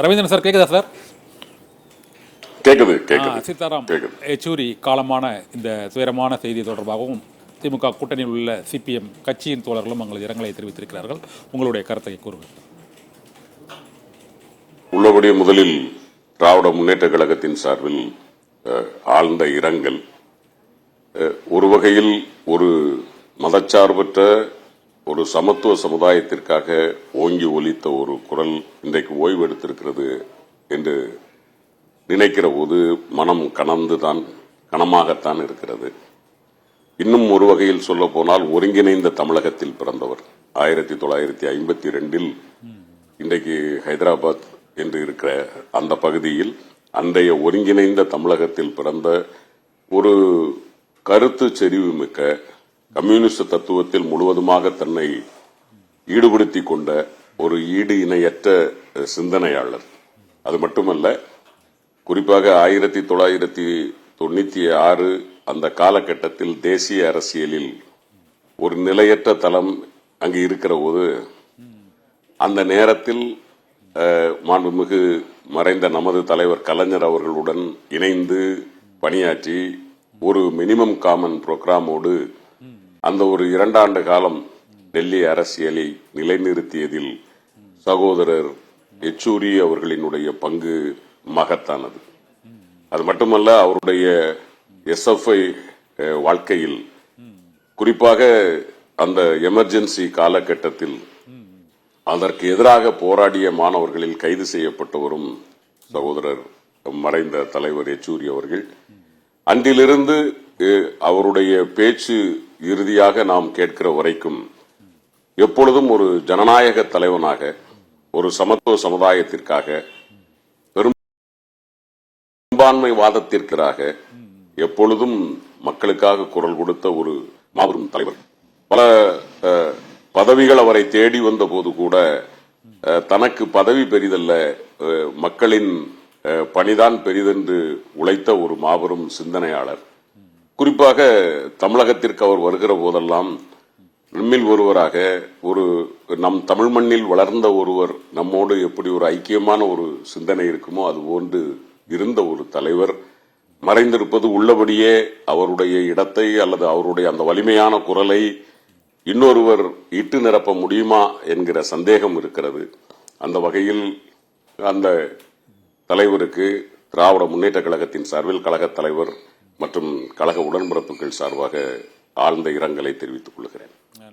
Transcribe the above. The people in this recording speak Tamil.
ரவீந்திரன் சார் கேக்குதா சார்? கேக்குது. சீதாராம் யெச்சூரி காலமான இந்த துயரமான செய்தி தொடர்பாகவும் திமுக கூட்டணியில் உள்ள சிபிஎம் கட்சியின் தோழர்களும் தங்கள் இரங்கலை தெரிவித்திருக்கிறார்கள். உங்களுடைய கருத்தை கூறுங்கள். உள்ளபடியே முதலில் திராவிட முன்னேற்ற கழகத்தின் சார்பில் ஆழ்ந்த இரங்கல். ஒரு வகையில் ஒரு மதச்சார்பற்ற ஒரு சமத்துவ சமுதாயத்திற்காக ஓங்கி ஒலித்த ஒரு குரல் இன்றைக்கு ஓய்வு எடுத்திருக்கிறது என்று நினைக்கிற போது மனம் கனமாகத்தான் இருக்கிறது. இன்னும் ஒரு வகையில் சொல்ல போனால் ஒருங்கிணைந்த தமிழகத்தில் பிறந்தவர். 1952 இன்றைக்கு ஹைதராபாத் என்று இருக்கிற அந்த பகுதியில் அன்றைய ஒருங்கிணைந்த தமிழகத்தில் பிறந்த ஒரு கருத்து செறிவு மிக்க கம்யூனிஸ்ட் தத்துவத்தில் முழுவதுமாக தன்னை ஈடுபடுத்தி கொண்ட ஒரு ஈடு இணையற்ற சிந்தனையாளர். அது மட்டுமல்ல, குறிப்பாக 1996 அந்த காலகட்டத்தில் தேசிய அரசியலில் ஒரு நிலையற்ற தளம் அங்கு இருக்கிற போது அந்த நேரத்தில் மாண்புமிகு மறைந்த நமது தலைவர் கலைஞர் அவர்களுடன் இணைந்து பணியாற்றி ஒரு மினிமம் காமன் புரோகிராமோடு அந்த ஒரு 2 ஆண்டு காலம் டெல்லி அரசியலை நிலைநிறுத்தியதில் சகோதரர் யெச்சூரி அவர்களினுடைய பங்கு மகத்தானது. அது மட்டுமல்ல, அவருடைய எஸ்எஃப்ஐ வாழ்க்கையில் குறிப்பாக அந்த எமர்ஜென்சி காலகட்டத்தில் அதற்கு எதிராக போராடிய மாணவர்களில் கைது செய்யப்பட்டவரும் சகோதரர் மறைந்த தலைவர் யெச்சூரி அவர்கள். அன்றிலிருந்து அவருடைய பேச்சு இறுதியாக நாம் கேட்கிற வரைக்கும் எப்பொழுதும் ஒரு ஜனநாயக தலைவனாக, ஒரு சமத்துவ சமுதாயத்திற்காக, பெரும்பான்மை வாதத்திற்காக எப்பொழுதும் மக்களுக்காக குரல் கொடுத்த ஒரு மாபெரும் தலைவர். பல பதவிகள் அவரை தேடி வந்த போது கூட தனக்கு பதவி பெரிதல்ல, மக்களின் பணிதான் பெரிதென்று உழைத்த ஒரு மாபெரும் சிந்தனையாளர். குறிப்பாக தமிழகத்திற்கு அவர் வருகிற போதெல்லாம் நம்மில் ஒருவராக, ஒரு நம் தமிழ் மண்ணில் வளர்ந்த ஒருவர் நம்மோடு எப்படி ஒரு ஐக்கியமான ஒரு சிந்தனை இருக்குமோ அது போன்று இருந்த ஒரு தலைவர் மறைந்திருப்பது உள்ளபடியே அவருடைய இடத்தை அல்லது அவருடைய அந்த வலிமையான குரலை இன்னொருவர் இட்டு நிரப்ப முடியுமா என்கிற சந்தேகம் இருக்கிறது. அந்த வகையில் அந்த தலைவருக்கு திராவிட முன்னேற்ற கழகத்தின் சார்பில் கழகத் தலைவர் மற்றும் கழக உடன்பிறப்புகள் சார்பாக ஆழ்ந்த இரங்கலை தெரிவித்துக் கொள்கிறேன்.